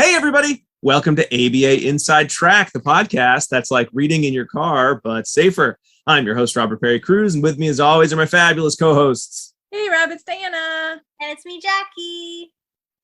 Hey, everybody. Welcome to ABA Inside Track, the podcast that's like reading in your car, but safer. I'm your host, Robert Perry Cruz, and with me, as always, are my fabulous co-hosts. Hey, Rob, it's Diana. And it's me, Jackie.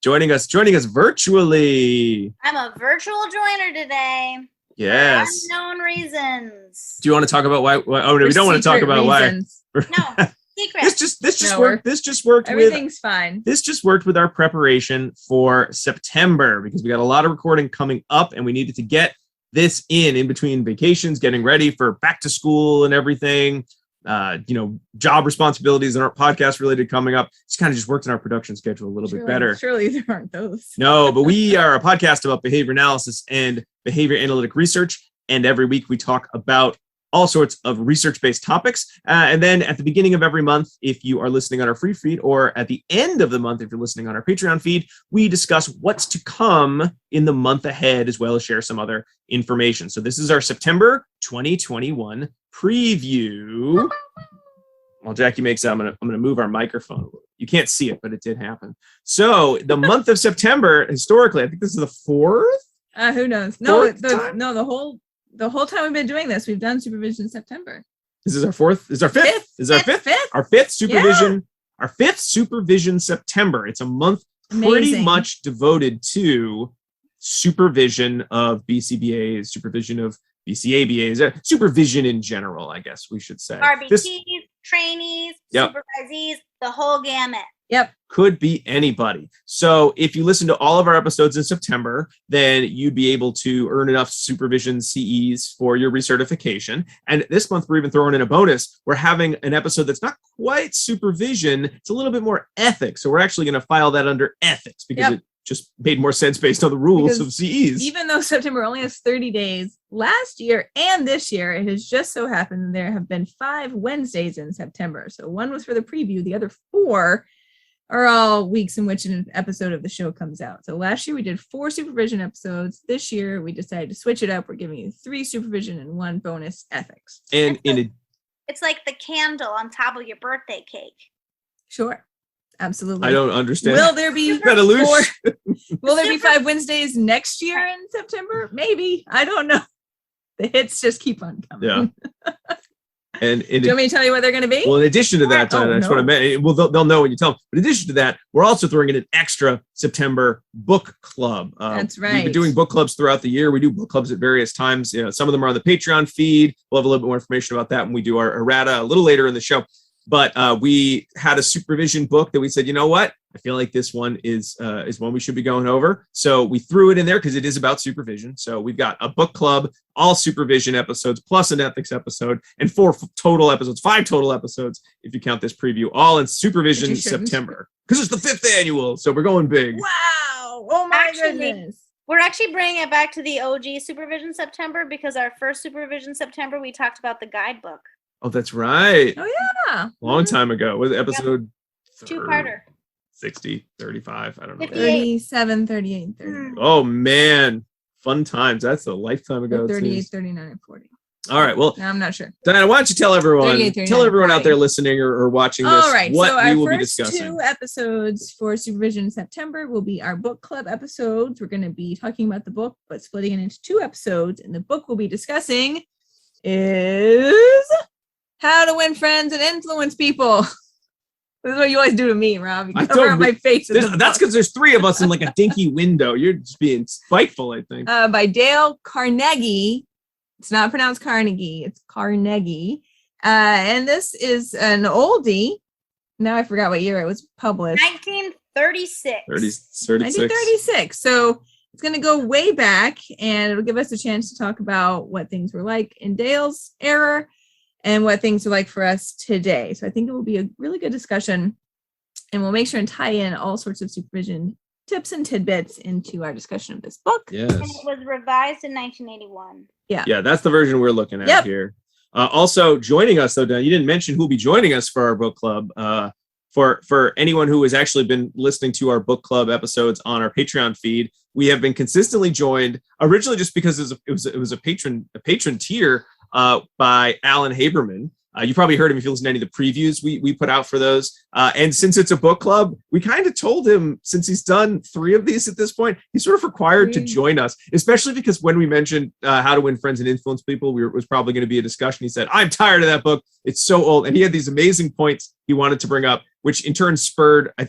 Joining us virtually. I'm a virtual joiner today. Yes. For unknown reasons. Do you want to talk about why? Oh, no, we don't want to talk about reasons. why. No, secret. This just worked. This just worked. Everything's fine. This just worked with our preparation for September because we got a lot of recording coming up, and we needed to get this in between vacations, getting ready for back to school and everything. Job responsibilities that aren't podcast related coming up. It's kind of just worked in our production schedule a little bit better. Surely there aren't those. No, but we are a podcast about behavior analysis and behavior analytic research. And every week we talk about all sorts of research-based topics. And then at the beginning of every month, if you are listening on our free feed, or at the end of the month, if you're listening on our Patreon feed, we discuss what's to come in the month ahead, as well as share some other information. So this is our September 2021 preview. While Jackie makes that, I'm gonna move our microphone. You can't see it, but it did happen. So the month of September, historically, I think this is the fourth. Who knows? The whole time we've been doing this, we've done Supervision September. This is our fourth. This is our fifth. This is our fifth. Our fifth supervision. Yeah. Our fifth Supervision September. It's a month pretty much devoted to supervision of BCBAs, supervision of BCABAs, supervision in general, I guess we should say. RBTs, trainees, supervisees, the whole gamut. Yep. Could be anybody. So if you listen to all of our episodes in September, then you'd be able to earn enough supervision CEs for your recertification. And this month, we're even throwing in a bonus. We're having an episode that's not quite supervision. It's a little bit more ethics. So we're actually going to file that under ethics because it just made more sense based on the rules of CEs. Even though September only has 30 days, last year and this year, it has just so happened there have been 5 Wednesdays in September. So one was for the preview. The other 4 are all weeks in which an episode of the show comes out. So last year we did 4 supervision episodes. This year we decided to switch it up. We're giving you 3 supervision and 1 bonus ethics. And it's like the candle on top of your birthday cake. Sure. Absolutely. I don't understand. Will there be Will there be 5 Wednesdays next year in September? Maybe. I don't know. The hits just keep on coming. Yeah. And do you want me to tell you what they're going to be? Well, in addition to that, that's what I meant. Well, they'll know when you tell them. But in addition to that, we're also throwing in an extra September book club. That's right. We've been doing book clubs throughout the year. We do book clubs at various times. Some of them are on the Patreon feed. We'll have a little bit more information about that when we do our errata a little later in the show. But we had a supervision book that we said, you know what? I feel like this one is one we should be going over. So we threw it in there because it is about supervision. So we've got a book club, all supervision episodes, plus an ethics episode, and 5 total episodes, if you count this preview, all in Supervision September. Because it's the 5th annual, so we're going big. Wow! Oh my goodness! We're actually bringing it back to the OG Supervision September because our first Supervision September, we talked about the guidebook. Oh, that's right. Oh, yeah. Long time ago. Was it episode 2-parter? 60, 35, I don't know. 37, 38, 30. Oh, man. Fun times. That's a lifetime ago. 38, 39, and 40. All right. Well, no, I'm not sure. Diana, why don't you tell everyone, out there listening or watching this, what we will be discussing. So our first 2 episodes for Supervision September will be our book club episodes. We're going to be talking about the book, but splitting it into 2 episodes. And the book we'll be discussing is How to Win Friends and Influence People. This is what you always do to me, Rob. You cover up my face. That's because there's 3 of us in like a dinky window. You're just being spiteful, I think. By Dale Carnegie. It's not pronounced Carnegie. It's Carnegie. And this is an oldie. Now I forgot what year it was published. 1936. 1936. So it's going to go way back, and it'll give us a chance to talk about what things were like in Dale's era and what things are like for us today. So I think it will be a really good discussion, and we'll make sure and tie in all sorts of supervision tips and tidbits into our discussion of this book. Yes. And it was revised in 1981. Yeah, that's the version we're looking at here. Also joining us, though, Dan, you didn't mention who'll be joining us for our book club. For anyone who has actually been listening to our book club episodes on our Patreon feed, we have been consistently joined originally just because it was a patron tier by Alan Haberman. You probably heard him if you listen to any of the previews we put out for those. And since it's a book club, we kind of told him, since he's done 3 of these at this point, he's sort of required to join us, especially because when we mentioned How to Win Friends and Influence People, it was probably going to be a discussion. He said, I'm tired of that book. It's so old. And he had these amazing points he wanted to bring up, which in turn spurred, I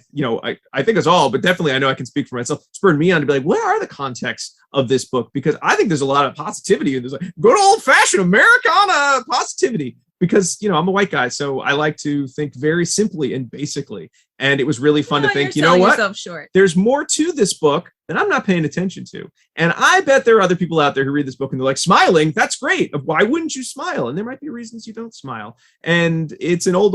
think us all, but definitely I know I can speak for myself, spurred me on to be like, what are the contexts of this book? Because I think there's a lot of positivity, and there's like good old fashioned Americana positivity. Because, I'm a white guy, so I like to think very simply and basically. And it was really fun to think, what? There's more to this book that I'm not paying attention to. And I bet there are other people out there who read this book and they're like, smiling, that's great. Why wouldn't you smile? And there might be reasons you don't smile. And it's an old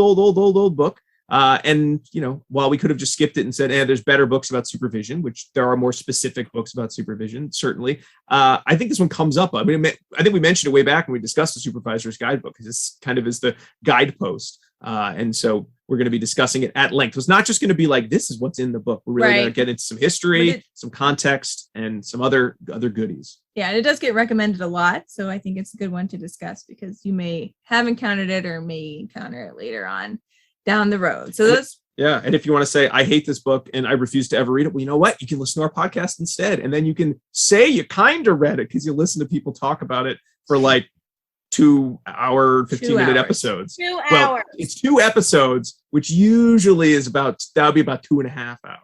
book. And while we could have just skipped it and said, there's better books about supervision, which there are more specific books about supervision, certainly. I think this one comes up. I think we mentioned it way back when we discussed the Supervisor's Guidebook, because this kind of is the guidepost. And so we're going to be discussing it at length. It's not just going to be like, this is what's in the book. We're really going to get into some history, some context, and some other goodies. Yeah, and it does get recommended a lot. So I think it's a good one to discuss, because you may have encountered it or may encounter it later on down the road. So and if you want to say, I hate this book and I refuse to ever read it, well, you know what? You can listen to our podcast instead. And then you can say you kind of read it, because you listen to people talk about it for like 2-hour, 15-minute episodes. 2 hours. Well, it's 2 episodes, which usually is that'll be about 2.5 hours,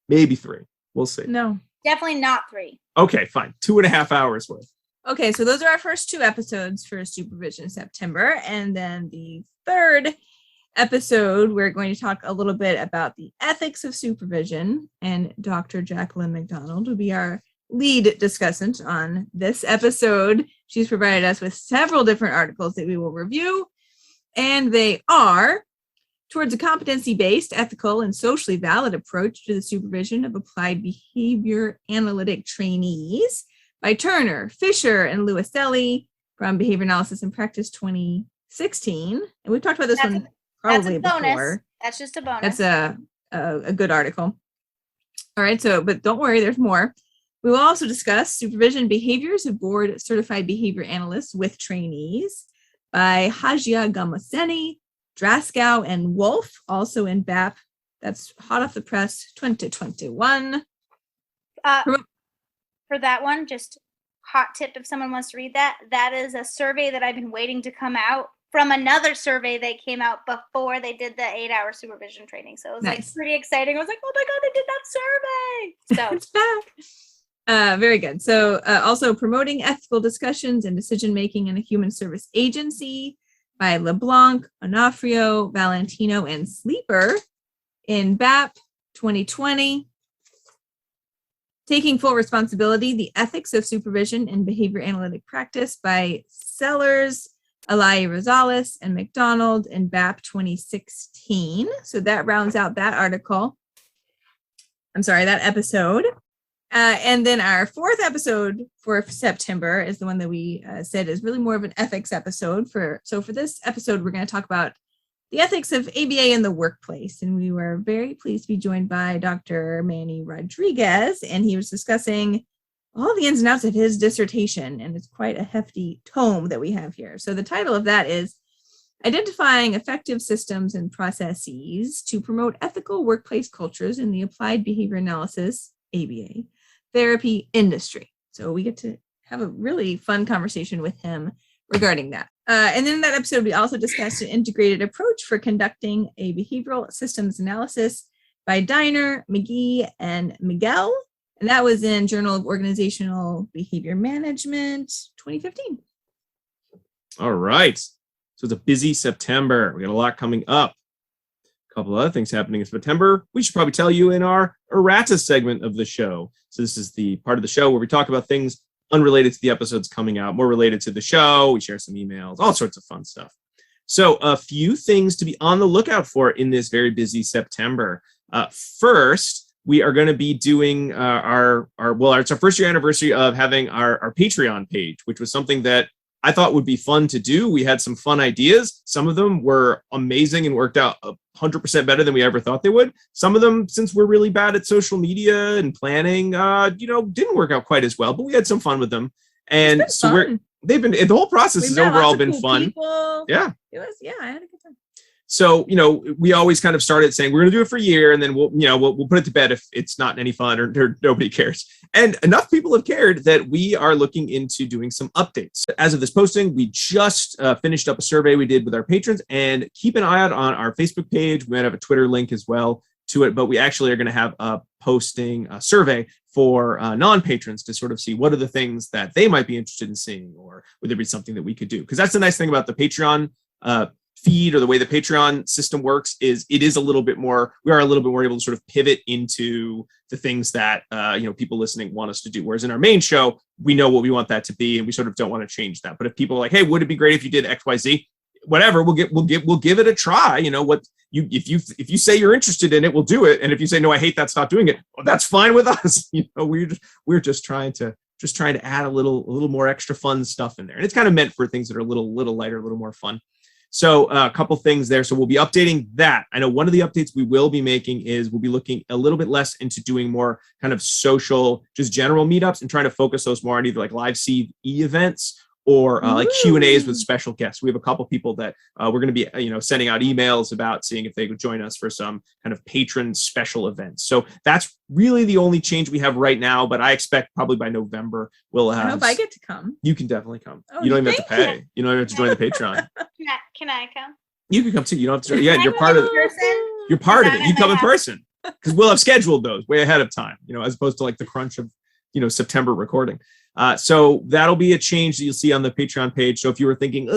maybe 3. We'll see. No, definitely not 3. Okay, fine. 2.5 hours worth. Okay, so those are our first 2 episodes for Supervision September. And then the third episode, we're going to talk a little bit about the ethics of supervision, and Dr. Jacqueline McDonald will be our lead discussant on this episode. She's provided us with several different articles that we will review, and they are Towards a Competency-Based, Ethical, and Socially Valid Approach to the Supervision of Applied Behavior Analytic Trainees by Turner, Fisher, and Luiselli from Behavior Analysis and Practice 2016. And we've talked about this one probably before. That's just a bonus. That's a good article. All right, but don't worry, there's more. We will also discuss Supervision Behaviors of Board Certified Behavior Analysts with Trainees by Hazzah Gamaseni, Draskow, and Wolf, also in BAP. That's hot off the press 2021. For that one, just hot tip if someone wants to read that. That is a survey that I've been waiting to come out from another survey that came out before they did the 8-hour supervision training. So it was like pretty exciting. I was like, oh my God, they did that survey. So it's back. Very good. So also Promoting Ethical Discussions and Decision-Making in a Human Service Agency by LeBlanc, Onofrio, Valentino, and Sleeper in BAP 2020. Taking Full Responsibility, The Ethics of Supervision and Behavior Analytic Practice by Sellers, Alai Rosales, and McDonald in BAP 2016. So that rounds out that article. That episode. And then our fourth episode for September is the one that we said is really more of an ethics episode. So for this episode, we're going to talk about the ethics of ABA in the workplace. And we were very pleased to be joined by Dr. Manny Rodriguez, and he was discussing all the ins and outs of his dissertation, and it's quite a hefty tome that we have here. So the title of that is Identifying Effective Systems and Processes to Promote Ethical Workplace Cultures in the Applied Behavior Analysis, ABA, Therapy Industry. So we get to have a really fun conversation with him regarding that. And then in that episode, we also discussed an integrated approach for conducting a behavioral systems analysis by Diner, McGee, and Miguel. And that was in Journal of Organizational Behavior Management 2015. All right. So it's a busy September. We got a lot coming up. A couple of other things happening in September. We should probably tell you in our errata segment of the show. So this is the part of the show where we talk about things unrelated to the episodes coming out, more related to the show. We share some emails, all sorts of fun stuff. So a few things to be on the lookout for in this very busy September. First, we are going to be doing it's our first year anniversary of having our Patreon page, which was something that I thought would be fun to do. We had some fun ideas. Some of them were amazing and worked out 100% better than we ever thought they would. Some of them, since we're really bad at social media and planning, didn't work out quite as well, but we had some fun with them. And so the whole process We has met overall lots of been cool fun. people. Yeah. I had a good time. So, we always kind of started saying we're going to do it for a year, and then we'll put it to bed if it's not any fun or nobody cares. And enough people have cared that we are looking into doing some updates. As of this posting, we just finished up a survey we did with our patrons, and keep an eye out on our Facebook page. We might have a Twitter link as well to it, but we actually are going to have a survey for non-patrons to sort of see what are the things that they might be interested in seeing, or would there be something that we could do? Because that's the nice thing about the Patreon feed, or the way the Patreon system works, is we are a little bit more able to sort of pivot into the things that people listening want us to do. Whereas in our main show, we know what we want that to be, and we sort of don't want to change that. But if people are like, hey, would it be great if you did XYZ? Whatever, we'll give it a try. If you say you're interested in it, we'll do it. And if you say no, I hate that, stop doing it, well, that's fine with us. We're just trying to add a little more extra fun stuff in there. And it's kind of meant for things that are a little lighter, a little more fun. So a couple things there. So we'll be updating that. I know one of the updates we will be making is we'll be looking a little bit less into doing more kind of social, just general meetups, and trying to focus those more on either like live CE events or like Q&As with special guests. We have a couple people that we're going to be, sending out emails about, seeing if they could join us for some kind of patron special events. So that's really the only change we have right now, but I expect probably by November we'll have. I hope I get to come. You can definitely come. Oh, you don't even have to pay. You don't even have to join the Patreon. Can I come? You can come too. You don't have to. Yeah, you're part of it. You're part of it. You come in person, because we'll have scheduled those way ahead of time, as opposed to like the crunch of, September recording. So that'll be a change that you'll see on the Patreon page. So if you were thinking,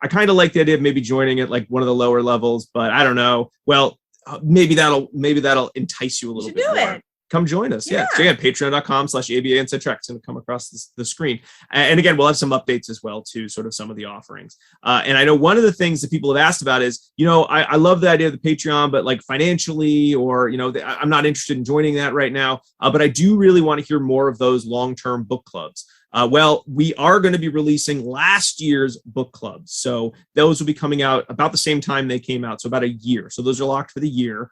I kind of like the idea of maybe joining at like one of the lower levels, but I don't know. Well, maybe that'll entice you a little bit more. Come join us. Yeah. So again, patreon.com/ABA Inside Track. It's going to come across the screen. And again, we'll have some updates as well to sort of some of the offerings. And I know one of the things that people have asked about is, I love the idea of the Patreon, but like financially, or, I'm not interested in joining that right now. But I do really want to hear more of those long-term book clubs. Well, we are going to be releasing last year's book clubs. So those will be coming out about the same time they came out. So about a year. So those are locked for the year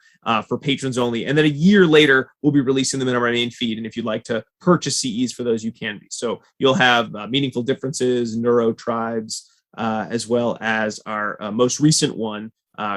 for patrons only. And then a year later, we'll be releasing them in our main feed. And if you'd like to purchase CEs for those, you can be. So you'll have Meaningful Differences, Neuro Tribes, as well as our most recent one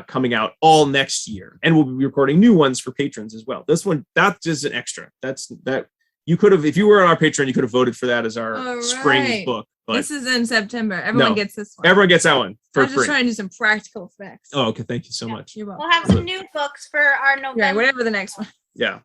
coming out all next year. And we'll be recording new ones for patrons as well. This one, that's just an extra. That. You could have, if you were on our Patreon, you could have voted for that as our spring book. But this is in September. Everyone gets this one. Everyone gets that one for free. I'm just trying to do some practical effects. Oh, okay. Thank you so much. You're welcome. We'll have some new books for our November. Yeah, whatever the next one. Yeah.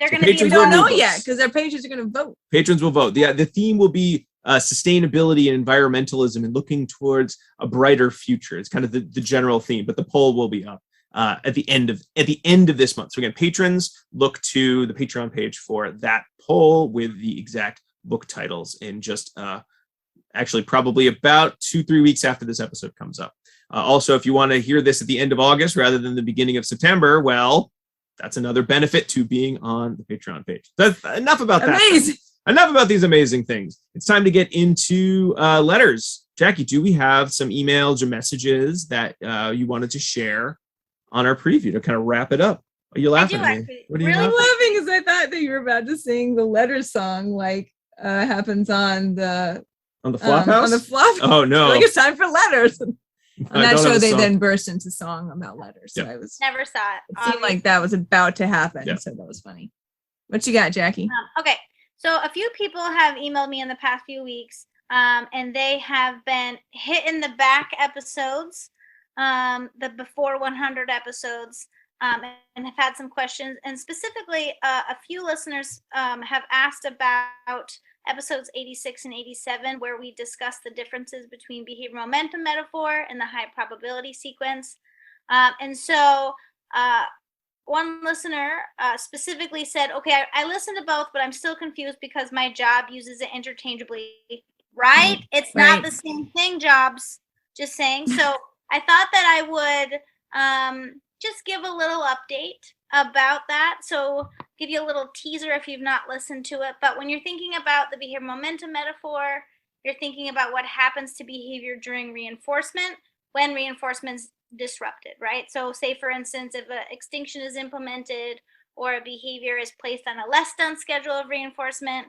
They're going to be. We don't know yet, because our patrons are going to vote. Patrons will vote. The theme will be sustainability and environmentalism, and looking towards a brighter future. It's kind of the general theme, but the poll will be up at the end of this month. So again, patrons, look to the Patreon page for that poll with the exact book titles in just actually probably about 2-3 weeks after this episode comes up. Also, if you want to hear this at the end of August rather than the beginning of September, well, that's another benefit to being on the Patreon page. That's enough about that. Amazing. Enough about these amazing things. It's time to get into letters. Jackie, do we have some emails or messages that you wanted to share on our preview to kind of wrap it up? Are you laughing at me? What are you laughing because I thought that you were about to sing the letter song like happens on the Flophouse? On the Flophouse. Oh no. Like it's time for letters. On that show, they then burst into song about letters. So I was never saw it. It seemed like that was about to happen. Yeah. So that was funny. What you got, Jackie? Okay. So a few people have emailed me in the past few weeks, and they have been hitting the back episodes, the before 100 episodes, and have had some questions. And specifically, a few listeners have asked about episodes 86 and 87, where we discuss the differences between behavioral momentum metaphor and the high probability sequence. And so one listener specifically said, okay, I listened to both, but I'm still confused because my job uses it interchangeably, right? It's not the same thing, jobs, just saying. So I thought that I would just give a little update about that. So give you a little teaser if you've not listened to it. But when you're thinking about the behavior momentum metaphor, you're thinking about what happens to behavior during reinforcement when reinforcement's disrupted, right? So say, for instance, if an extinction is implemented or a behavior is placed on a less done schedule of reinforcement.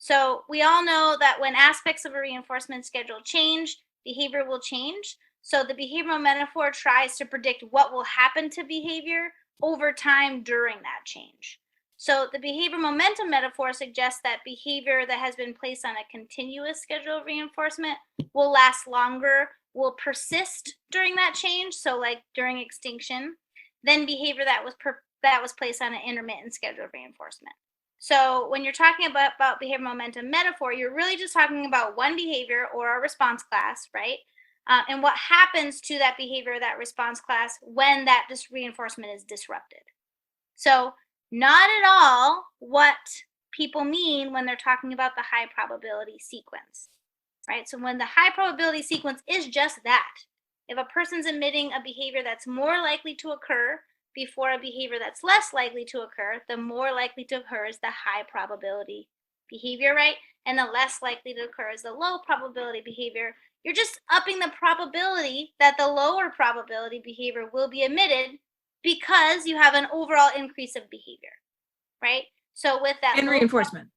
So we all know that when aspects of a reinforcement schedule change, behavior will change. So the behavioral metaphor tries to predict what will happen to behavior over time during that change. So the behavior momentum metaphor suggests that behavior that has been placed on a continuous schedule of reinforcement will last longer, will persist during that change, so like during extinction, than behavior that was placed on an intermittent schedule of reinforcement. So when you're talking about behavior momentum metaphor, you're really just talking about one behavior or a response class, right? And what happens to that behavior, that response class, when that reinforcement is disrupted. So not at all what people mean when they're talking about the high probability sequence, right? So when the high probability sequence is just that, if a person's emitting a behavior that's more likely to occur before a behavior that's less likely to occur, the more likely to occur is the high probability behavior, right? And the less likely to occur is the low probability behavior. You're just upping the probability that the lower probability behavior will be emitted because you have an overall increase of behavior, right? So with that— And reinforcement.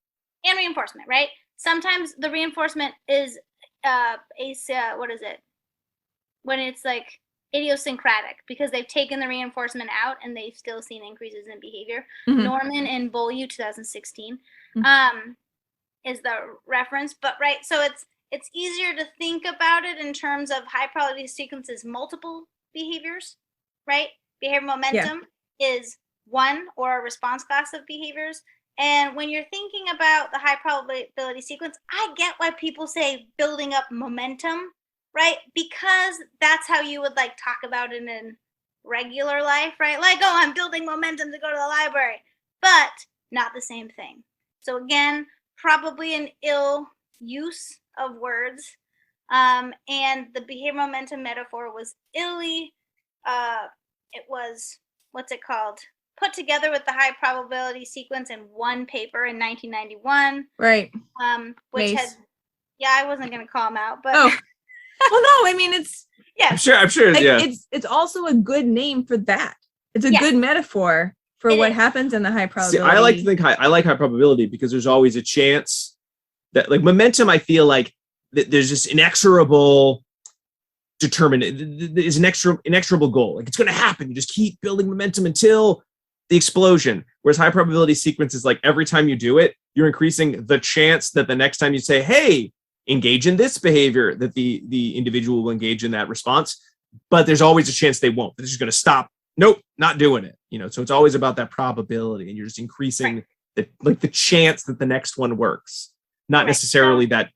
And reinforcement, right? Sometimes the reinforcement is what is it? When it's like idiosyncratic, because they've taken the reinforcement out and they've still seen increases in behavior. Mhm. Norman and Beaulieu 2016 is the reference, but right, so it's easier to think about it in terms of high probability sequences, multiple behaviors, right? Behavior momentum is one or a response class of behaviors. And when you're thinking about the high probability sequence, I get why people say building up momentum, right? Because that's how you would like talk about it in regular life, right? Like, oh, I'm building momentum to go to the library, but not the same thing. So again, probably an ill use of words. And the behavior momentum metaphor was it was, what's it called? Put together with the high probability sequence in one paper in 1991. Right. Which Mace. had, yeah, I wasn't going to call him out, but. Oh. Well, no, I mean, it's, yeah. I'm sure. like, Yeah. It's also a good name for that. It's a Yes. good metaphor for It what is. happens in the high probability. See, I like to think I like high probability because there's always a chance that, like, momentum, I feel like there's just inexorable is an inexorable goal. Like, it's going to happen. You just keep building momentum until the explosion. Whereas high probability sequence is like every time you do it, you're increasing the chance that the next time you say, hey, engage in this behavior, that the individual will engage in that response. But there's always a chance they won't. They're just going to stop. Nope, not doing it. So it's always about that probability, and you're just increasing the chance that the next one works, not necessarily that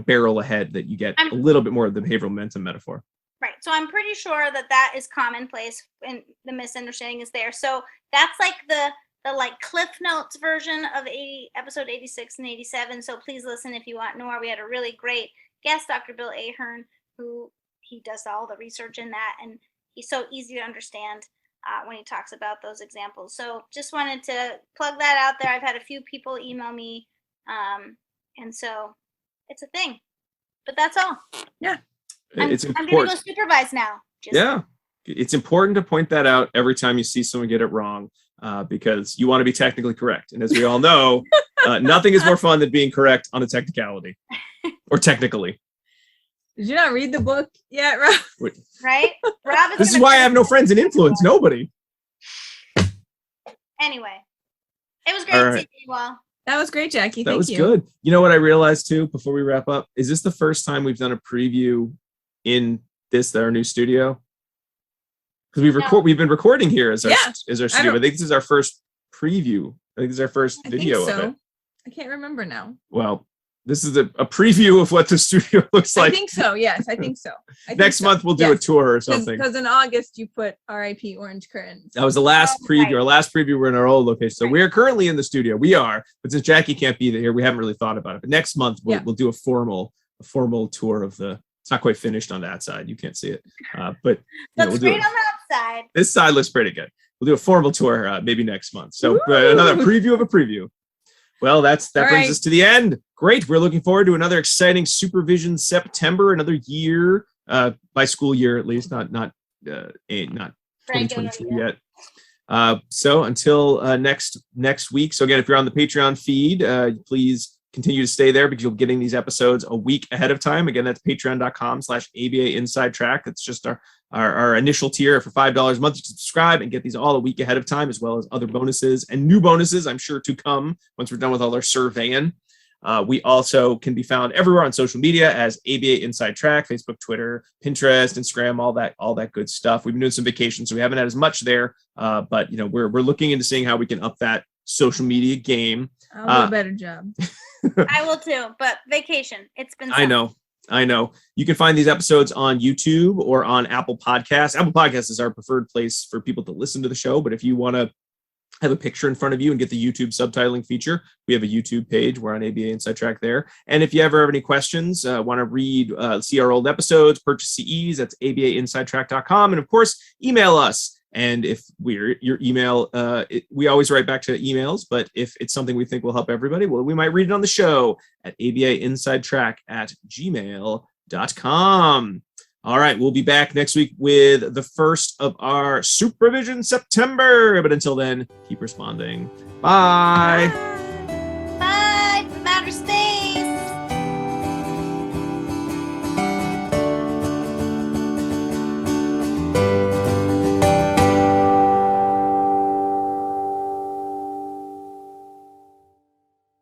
barrel ahead that you get a little bit more of the behavioral momentum metaphor. Right. So I'm pretty sure that is commonplace, and the misunderstanding is there. So that's like the like Cliff Notes version of episode 86 and 87. So please listen if you want more. We had a really great guest, Dr. Bill Ahern, who he does all the research in that, and he's so easy to understand when he talks about those examples. So just wanted to plug that out there. I've had a few people email me, and so it's a thing. But that's all. Yeah. I'm going to go supervise now. It's important to point that out every time you see someone get it wrong, because you want to be technically correct. And as we all know, nothing is more fun than being correct on a technicality or technically. Did you not read the book yet, Rob? Right? Rob This is why I have no friends in influence. Nobody. Anyway, it was great seeing you all. That was great, Jackie. That was good. You know what I realized too before we wrap up? Is this the first time we've done a preview in our new studio? Because we've been recording here as our studio. I think this is our first preview. I think this is our first video of it. I can't remember now. Well, this is a preview of what the studio looks like. I think so. Yes, I think so. Next month we'll do a tour or something. Because in August you put R.I.P. Orange Curtains. That was the last preview. Right. Our last preview, we're in our old location. So we are currently in the studio. We are, but since Jackie can't be there, we haven't really thought about it. But next month we'll do a formal tour of the. It's not quite finished on that side. You can't see it, but looks great on that side. This side looks pretty good. We'll do a formal tour maybe next month. So another preview of a preview. Well, that brings us to the end. Great. We're looking forward to another exciting Supervision September, another year, by school year at least, not 2023 yet. So until next week. So again, if you're on the Patreon feed, please continue to stay there because you'll be getting these episodes a week ahead of time. Again, that's patreon.com/ABA Inside Track. That's just our initial tier for $5 a month. You can subscribe and get these all a week ahead of time, as well as other bonuses and new bonuses, I'm sure, to come once we're done with all our surveying. We also can be found everywhere on social media as ABA Inside Track, Facebook, Twitter, Pinterest, Instagram, all that good stuff. We've been doing some vacations, so we haven't had as much there, but we're looking into seeing how we can up that social media game. I'll do a better job. I will too, but vacation. It's been I know. You can find these episodes on YouTube or on Apple Podcasts. Apple Podcasts is our preferred place for people to listen to the show, but if you want to have a picture in front of you and get the YouTube subtitling feature, we have a YouTube page. We're on ABA Inside Track there. And if you ever have any questions, want to read, see our old episodes, purchase CEs, that's abainsidetrack.com. And of course, email us. And if your email, we always write back to emails, but if it's something we think will help everybody, well, we might read it on the show at abainsidetrack@gmail.com. All right, we'll be back next week with the first of our Supervision September. But until then, keep responding. Bye.